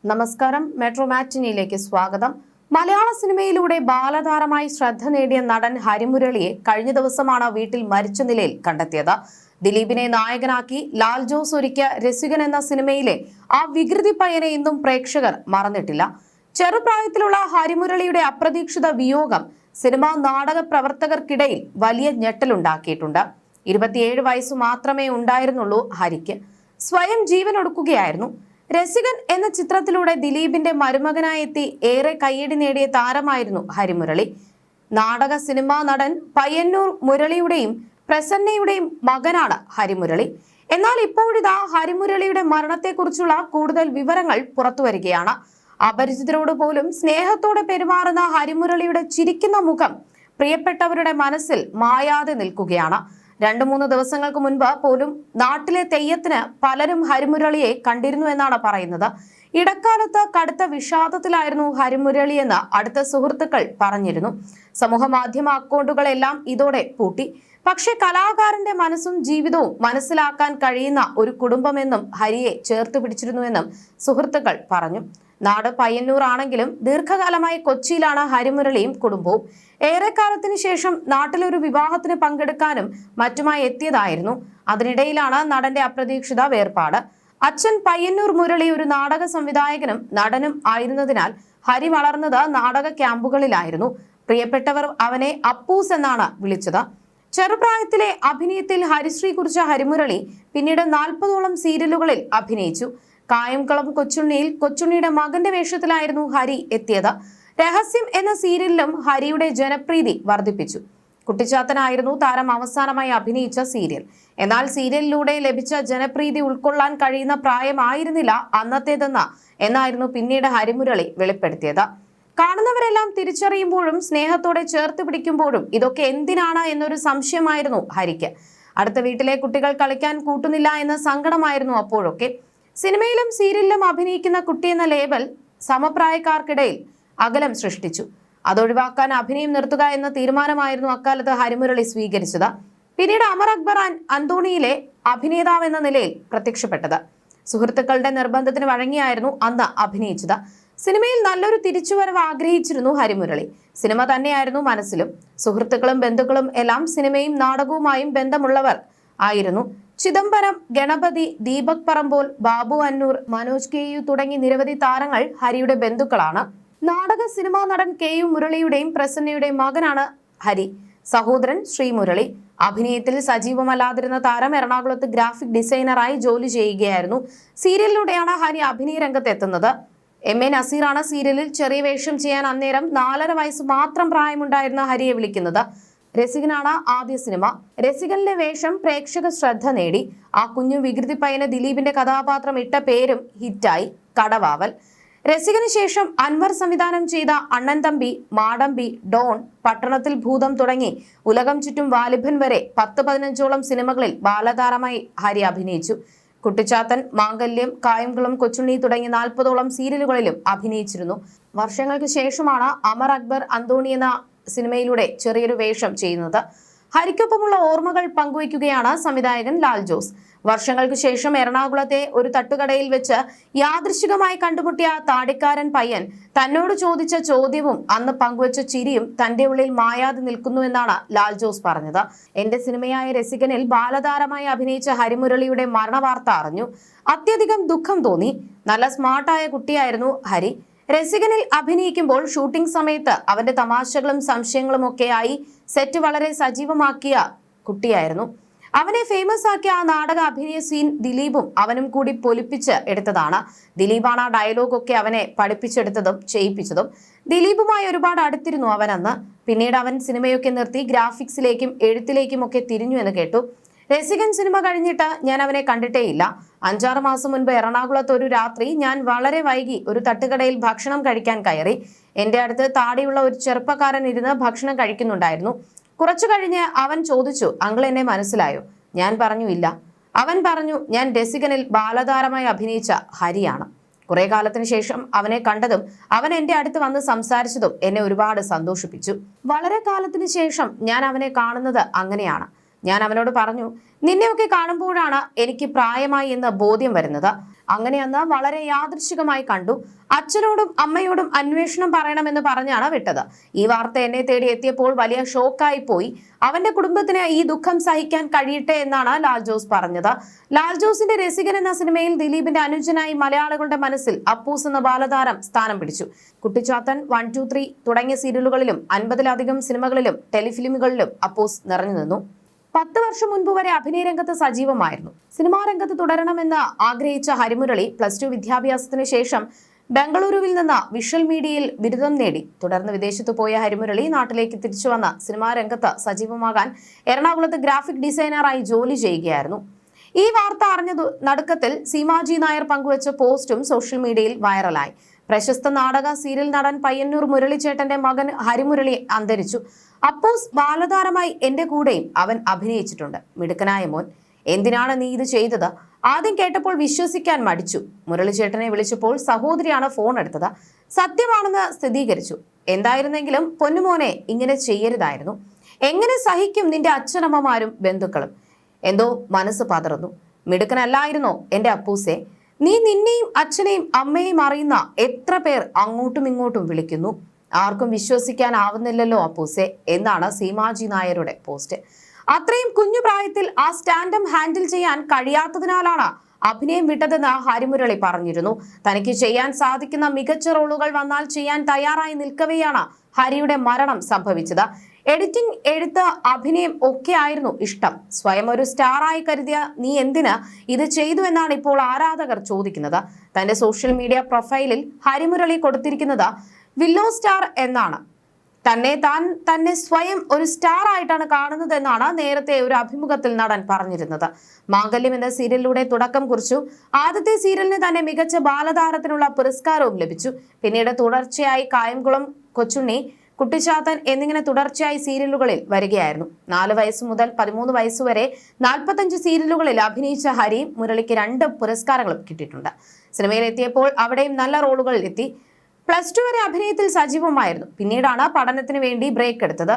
നമസ്കാരം. മെട്രോ മാറ്റിനിയിലേക്ക് സ്വാഗതം. മലയാള സിനിമയിലൂടെ ബാലതാരമായി ശ്രദ്ധ നേടിയ നടൻ ഹരിമുരളിയെ കഴിഞ്ഞ ദിവസമാണ് വീട്ടിൽ മരിച്ച നിലയിൽ കണ്ടെത്തിയത്. ദിലീപിനെ നായകനാക്കി ലാൽ ജോസ് ഒരുക്കിയ രസികൻ എന്ന സിനിമയിലെ ആ വികൃതി പയ്യനെ ഇന്നും പ്രേക്ഷകർ മറന്നിട്ടില്ല. ചെറുപ്രായത്തിലുള്ള ഹരിമുരളിയുടെ അപ്രതീക്ഷിത വിയോഗം സിനിമാ നാടക പ്രവർത്തകർക്കിടയിൽ വലിയ ഞെട്ടലുണ്ടാക്കിയിട്ടുണ്ട്. 27 വയസ്സു മാത്രമേ ഉണ്ടായിരുന്നുള്ളൂ ഹരിക്ക്. സ്വയം ജീവനൊടുക്കുകയായിരുന്നു. രസികൻ എന്ന ചിത്രത്തിലൂടെ ദിലീപിന്റെ മരുമകനായി എത്തി ഏറെ കയ്യടി നേടിയ താരമായിരുന്നു ഹരിമുരളി. നാടക സിനിമാ നടൻ പയ്യന്നൂർ മുരളിയുടെയും പ്രസന്നയുടെയും മകനാണ് ഹരിമുരളി. എന്നാൽ ഇപ്പോഴിതാ ഹരിമുരളിയുടെ മരണത്തെക്കുറിച്ചുള്ള കൂടുതൽ വിവരങ്ങൾ പുറത്തുവരികയാണ്. അപരിചിതരോട് പോലും സ്നേഹത്തോടെ പെരുമാറുന്ന ഹരിമുരളിയുടെ ചിരിക്കുന്ന മുഖം പ്രിയപ്പെട്ടവരുടെ മനസ്സിൽ മായാതെ നിൽക്കുകയാണ്. 2-3 ദിവസങ്ങൾക്ക് മുൻപ് പോലും നാട്ടിലെ തെയ്യത്തിന് പലരും ഹരിമുരളിയെ കണ്ടിരുന്നു എന്നാണ് പറയുന്നത്. ഇടക്കാലത്ത് കടുത്ത വിഷാദത്തിലായിരുന്നു ഹരിമുരളി എന്ന് അടുത്ത സുഹൃത്തുക്കൾ പറഞ്ഞിരുന്നു. സമൂഹ മാധ്യമ അക്കൗണ്ടുകളെല്ലാം ഇതോടെ പൂട്ടി. പക്ഷെ കലാകാരന്റെ മനസ്സും ജീവിതവും മനസ്സിലാക്കാൻ കഴിയുന്ന ഒരു കുടുംബമെന്നും ഹരിയെ ചേർത്ത് പിടിച്ചിരുന്നുവെന്നും സുഹൃത്തുക്കൾ പറഞ്ഞു. നാട് പയ്യന്നൂർ ആണെങ്കിലും ദീർഘകാലമായി കൊച്ചിയിലാണ് ഹരിമുരളിയും കുടുംബവും. ഏറെക്കാലത്തിന് ശേഷം നാട്ടിലൊരു വിവാഹത്തിന് പങ്കെടുക്കാനും മറ്റുമായി എത്തിയതായിരുന്നു. അതിനിടയിലാണ് നടന്റെ അപ്രതീക്ഷിത വേർപാട്. അച്ഛൻ പയ്യന്നൂർ മുരളി ഒരു നാടക സംവിധായകനും നടനും ആയിരുന്നതിനാൽ ഹരി വളർന്നത് നാടക ക്യാമ്പുകളിലായിരുന്നു. പ്രിയപ്പെട്ടവർ അവനെ അപ്പൂസ് എന്നാണ് വിളിച്ചത്. ചെറുപ്രായത്തിലെ അഭിനയത്തിൽ ഹരിശ്രീ കുറിച്ച ഹരിമുരളി പിന്നീട് 40ഓളം സീരിയലുകളിൽ അഭിനയിച്ചു. കായംകുളം കൊച്ചുണ്ണിയിൽ കൊച്ചുണ്ണിയുടെ മകന്റെ വേഷത്തിലായിരുന്നു ഹരി എത്തിയത്. രഹസ്യം എന്ന സീരിയലിലും ഹരിയുടെ ജനപ്രീതി വർദ്ധിപ്പിച്ചു. കുട്ടിച്ചാത്തനായിരുന്നു താരം അവസാനമായി അഭിനയിച്ച സീരിയൽ. എന്നാൽ സീരിയലിലൂടെ ലഭിച്ച ജനപ്രീതി ഉൾക്കൊള്ളാൻ കഴിയുന്ന പ്രായമായിരുന്നില്ല എന്നായിരുന്നു പിന്നീട് ഹരിമുരളി വെളിപ്പെടുത്തിയത്. കാണുന്നവരെല്ലാം തിരിച്ചറിയുമ്പോഴും സ്നേഹത്തോടെ ചേർത്ത് പിടിക്കുമ്പോഴും ഇതൊക്കെ എന്തിനാണ് എന്നൊരു സംശയമായിരുന്നു ഹരിക്ക്. അടുത്ത വീട്ടിലെ കുട്ടികൾ കളിക്കാൻ കൂട്ടുന്നില്ല എന്ന സങ്കടമായിരുന്നു അപ്പോഴൊക്കെ. സിനിമയിലും സീരിയലിലും അഭിനയിക്കുന്ന കുട്ടിയെന്ന ലേബൽ സമപ്രായക്കാർക്കിടയിൽ അകലം സൃഷ്ടിച്ചു. അതൊഴിവാക്കാൻ അഭിനയം നിർത്തുക എന്ന തീരുമാനമായിരുന്നു അക്കാലത്ത് ഹരിമുരളി സ്വീകരിച്ചത്. പിന്നീട് അമർ അക്ബർ അന്തോണിയിലെ അഭിനേതാവ് എന്ന നിലയിൽ പ്രത്യക്ഷപ്പെട്ടത്. സുഹൃത്തുക്കളുടെ നിർബന്ധത്തിന് വഴങ്ങിയായിരുന്നു അന്ന് അഭിനയിച്ചത്. സിനിമയിൽ നല്ലൊരു തിരിച്ചുവരവ് ആഗ്രഹിച്ചിരുന്നു ഹരിമുരളി. സിനിമ തന്നെയായിരുന്നു മനസ്സിലും. സുഹൃത്തുക്കളും ബന്ധുക്കളും എല്ലാം സിനിമയും നാടകവുമായും ബന്ധമുള്ളവർ ആയിരുന്നു. ചിദംബരം, ഗണപതി, ദീപക് പറമ്പോൾ, ബാബു അന്നൂർ, മനോജ് KU തുടങ്ങി നിരവധി താരങ്ങൾ ഹരിയുടെ ബന്ധുക്കളാണ്. നാടക സിനിമാ നടൻ KU മുരളിയുടെയും പ്രസന്നയുടെയും മകനാണ് ഹരി. സഹോദരൻ ശ്രീമുരളി. അഭിനയത്തിൽ സജീവമല്ലാതിരുന്ന താരം എറണാകുളത്ത് ഗ്രാഫിക് ഡിസൈനറായി ജോലി ചെയ്യുകയായിരുന്നു. സീരിയലിലൂടെയാണ് ഹരി അഭിനയ രംഗത്ത് എത്തുന്നത്. MA നസീറാണ് സീരിയലിൽ ചെറിയ വേഷം ചെയ്യാൻ അന്നേരം 4.5 വയസ്സ് മാത്രം പ്രായമുണ്ടായിരുന്ന ഹരിയെ വിളിക്കുന്നത്. രസികനാണ് ആദ്യ സിനിമ. രസികനിലെ വേഷം പ്രേക്ഷക ശ്രദ്ധ നേടി. ആ കുഞ്ഞു വികൃതി പയ്യന് ദിലീപിന്റെ കഥാപാത്രം ഇട്ട പേരും ഹിറ്റായി, കടവാവൽ. രസികന് ശേഷം അൻവർ സംവിധാനം ചെയ്ത അണ്ണൻ തമ്പി, മാടമ്പി, ഡോൺ, പട്ടണത്തിൽ ഭൂതം തുടങ്ങി ഉലകം ചുറ്റും വാലിഭൻ വരെ 10-15ഓളം സിനിമകളിൽ ബാലതാരമായി ഹരി അഭിനയിച്ചു. കുട്ടിച്ചാത്തൻ, മാംഗല്യം, കായംകുളം കൊച്ചുണ്ണി തുടങ്ങി 40ഓളം സീരിയലുകളിലും അഭിനയിച്ചിരുന്നു. വർഷങ്ങൾക്ക് ശേഷമാണ് അമർ അക്ബർ അന്തോണി എന്ന സിനിമയിലൂടെ ചെറിയൊരു വേഷം ചെയ്യുന്നത്. ഹരിക്കൊപ്പമുള്ള ഓർമ്മകൾ പങ്കുവയ്ക്കുകയാണ് സംവിധായകൻ ലാൽ ജോസ്. വർഷങ്ങൾക്ക് ശേഷം എറണാകുളത്തെ ഒരു തട്ടുകടയിൽ വെച്ച് യാദൃശികമായി കണ്ടുമുട്ടിയ താടിക്കാരൻ പയ്യൻ തന്നോട് ചോദിച്ച ചോദ്യവും അന്ന് പങ്കുവച്ച ചിരിയും തന്റെ ഉള്ളിൽ മായാതെ നിൽക്കുന്നുവെന്നാണ് ലാൽ ജോസ് പറഞ്ഞത്. എന്റെ സിനിമയായ രസികനിൽ ബാലതാരമായി അഭിനയിച്ച ഹരിമുരളിയുടെ മരണവാർത്ത അറിഞ്ഞു. അത്യധികം ദുഃഖം തോന്നി. നല്ല സ്മാർട്ടായ കുട്ടിയായിരുന്നു ഹരി. രസികനിൽ അഭിനയിക്കുമ്പോൾ ഷൂട്ടിംഗ് സമയത്ത് അവന്റെ തമാശകളും സംശയങ്ങളും ഒക്കെയായി സെറ്റ് വളരെ സജീവമാക്കിയ കുട്ടിയായിരുന്നു. അവനെ ഫേമസ് ആക്കിയ ആ നാടക അഭിനയ സീൻ ദിലീപും അവനും കൂടി പൊലിപ്പിച്ച് എടുത്തതാണ്. ദിലീപാണ് ആ ഡയലോഗൊക്കെ അവനെ പഠിപ്പിച്ചെടുത്തതും ചെയ്യിപ്പിച്ചതും. ദിലീപുമായി ഒരുപാട് അടുത്തിരുന്നു അവൻ അന്ന്. പിന്നീട് അവൻ സിനിമയൊക്കെ നിർത്തി ഗ്രാഫിക്സിലേക്കും എഴുത്തിലേക്കും ഒക്കെ തിരിഞ്ഞു എന്ന് കേട്ടു. രസികൻ സിനിമ കഴിഞ്ഞിട്ട് ഞാൻ അവനെ കണ്ടിട്ടേയില്ല. 5-6 മാസം മുൻപ് എറണാകുളത്ത് ഒരു രാത്രി ഞാൻ വളരെ വൈകി ഒരു തട്ടുകടയിൽ ഭക്ഷണം കഴിക്കാൻ കയറി. എന്റെ അടുത്ത് താടിയുള്ള ഒരു ചെറുപ്പക്കാരൻ ഇരുന്ന് ഭക്ഷണം കഴിക്കുന്നുണ്ടായിരുന്നു. കുറച്ചു കഴിഞ്ഞ് അവൻ ചോദിച്ചു, അങ്കിൾ എന്നെ മനസ്സിലായോ? ഞാൻ പറഞ്ഞു ഇല്ല. അവൻ പറഞ്ഞു, ഞാൻ രസികനിൽ ബാലതാരമായി അഭിനയിച്ച ഹരിയാണ്. കുറെ കാലത്തിന് ശേഷം അവനെ കണ്ടതും അവൻ എന്റെ അടുത്ത് വന്ന് സംസാരിച്ചതും എന്നെ ഒരുപാട് സന്തോഷിപ്പിച്ചു. വളരെ കാലത്തിന് ശേഷം ഞാൻ അവനെ കാണുന്നത് അങ്ങനെയാണ്. ഞാൻ അവനോട് പറഞ്ഞു, നിന്നെയൊക്കെ കാണുമ്പോഴാണ് എനിക്ക് പ്രായമായി എന്ന് ബോധ്യം വരുന്നത്. അങ്ങനെ അന്ന് വളരെ യാദൃശികമായി കണ്ടു. അച്ഛനോടും അമ്മയോടും അന്വേഷണം പറയണമെന്ന് പറഞ്ഞാണ് വിട്ടത്. ഈ വാർത്ത എന്നെ തേടി എത്തിയപ്പോൾ വലിയ ഷോക്കായി പോയി. അവന്റെ കുടുംബത്തിന് ഈ ദുഃഖം സഹിക്കാൻ കഴിയട്ടെ എന്നാണ് ലാൽ ജോസ് പറഞ്ഞത്. ലാൽ ജോസിന്റെ രസികൻ എന്ന സിനിമയിൽ ദിലീപിന്റെ അനുജനായി മലയാളികളുടെ മനസ്സിൽ അപ്പൂസ് എന്ന ബാലതാരം സ്ഥാനം പിടിച്ചു. കുട്ടിച്ചാത്തൻ, 1, 2, 3 തുടങ്ങിയ സീരിയലുകളിലും 50-ലധികം സിനിമകളിലും ടെലിഫിലിമുകളിലും അപ്പൂസ് നിറഞ്ഞു നിന്നു. 10 വർഷം മുൻപ് വരെ അഭിനയ രംഗത്ത് സജീവമായിരുന്നു. സിനിമാ രംഗത്ത് തുടരണമെന്ന് ആഗ്രഹിച്ച ഹരിമുരളി +2 വിദ്യാഭ്യാസത്തിന് ശേഷം ബംഗളൂരുവിൽ നിന്ന് വിഷ്വൽ മീഡിയയിൽ ബിരുദം നേടി. തുടർന്ന് വിദേശത്ത് പോയ ഹരിമുരളി നാട്ടിലേക്ക് തിരിച്ചു വന്ന സിനിമാ രംഗത്ത് സജീവമാകാൻ എറണാകുളത്ത് ഗ്രാഫിക് ഡിസൈനറായി ജോലി ചെയ്യുകയായിരുന്നു. ഈ വാർത്ത അറിഞ്ഞ നടുക്കത്തിൽ സീമാജി നായർ പങ്കുവച്ച പോസ്റ്റും സോഷ്യൽ മീഡിയയിൽ വൈറലായി. പ്രശസ്ത നാടക സീരിയൽ നടൻ പയ്യന്നൂർ മുരളിച്ചേട്ടന്റെ മകൻ ഹരിമുരളി അന്തരിച്ചു. അപ്പൂസ് ബാലതാരമായി എന്റെ കൂടെയും അവൻ അഭിനയിച്ചിട്ടുണ്ട്. മിടുക്കനായ മോൻ, എന്തിനാണ് നീ ഇത് ചെയ്തത്? ആദ്യം കേട്ടപ്പോൾ വിശ്വസിക്കാൻ മടിച്ചു. മുരളിച്ചേട്ടനെ വിളിച്ചപ്പോൾ സഹോദരിയാണ് ഫോൺ എടുത്തത്. സത്യമാണെന്ന് സ്ഥിരീകരിച്ചു. എന്തായിരുന്നെങ്കിലും പൊന്നുമോനെ, ഇങ്ങനെ ചെയ്യരുതായിരുന്നു. എങ്ങനെ സഹിക്കും നിന്റെ അച്ഛനമ്മമാരും ബന്ധുക്കളും? എന്തോ മനസ്സ് പതറുന്നു. മിടുക്കനല്ലായിരുന്നോ എന്റെ അപ്പൂസെ? നീ നിന്നെയും അച്ഛനെയും അമ്മയെയും അറിയുന്ന എത്ര പേർ അങ്ങോട്ടും ഇങ്ങോട്ടും വിളിക്കുന്നു. ആർക്കും വിശ്വസിക്കാനാവുന്നില്ലല്ലോ അപ്പൂസെ എന്നാണ് സീമാജി നായരുടെ പോസ്റ്റ്. അത്രയും കുഞ്ഞു പ്രായത്തിൽ ആ സ്റ്റാൻഡം ഹാൻഡിൽ ചെയ്യാൻ കഴിയാത്തതിനാലാണ് അഭിനയം വിട്ടതെന്ന് ഹരിമുരളി പറഞ്ഞിരുന്നു. തനിക്ക് ചെയ്യാൻ സാധിക്കുന്ന മികച്ച റോളുകൾ വന്നാൽ ചെയ്യാൻ തയ്യാറായി നിൽക്കവെയാണ് ഹരിയുടെ മരണം സംഭവിച്ചത്. എഡിറ്റിംഗ്, എഴുത്ത്, അഭിനയം ഒക്കെ ആയിരുന്നു ഇഷ്ടം. സ്വയം ഒരു സ്റ്റാറായി കരുതിയ നീ എന്തിന് ഇത് ചെയ്തു എന്നാണ് ഇപ്പോൾ ആരാധകർ ചോദിക്കുന്നത്. തന്റെ സോഷ്യൽ മീഡിയ പ്രൊഫൈലിൽ ഹരിമുരളി കൊടുത്തിരിക്കുന്നത് വില്ലോ സ്റ്റാർ എന്നാണ്. തന്നെ സ്വയം ഒരു സ്റ്റാർ ആയിട്ടാണ് കാണുന്നതെന്നാണ് നേരത്തെ ഒരു അഭിമുഖത്തിൽ നടൻ പറഞ്ഞിരുന്നത്. മാംഗല്യം എന്ന സീരിയലിലൂടെ തുടക്കം കുറിച്ചു. ആദ്യത്തെ സീരിയലിന് തന്നെ മികച്ച ബാലതാരത്തിനുള്ള പുരസ്കാരവും ലഭിച്ചു. പിന്നീട് തുടർച്ചയായി കായംകുളം കൊച്ചുണ്ണി, കുട്ടിച്ചാത്തൻ എന്നിങ്ങനെ തുടർച്ചയായി സീരിയലുകളിൽ വരികയായിരുന്നു. 4 വയസ്സ് മുതൽ 13 വയസ്സുവരെ 45 സീരിയലുകളിൽ അഭിനയിച്ച ഹരി മുരളിക്ക് 2 പുരസ്കാരങ്ങളും കിട്ടിയിട്ടുണ്ട്. സിനിമയിൽ എത്തിയപ്പോൾ അവിടെയും നല്ല റോളുകളിൽ എത്തി. +2 വരെ അഭിനയത്തിൽ സജീവമായിരുന്നു. പിന്നീടാണ് പഠനത്തിന് വേണ്ടി ബ്രേക്ക് എടുത്തത്.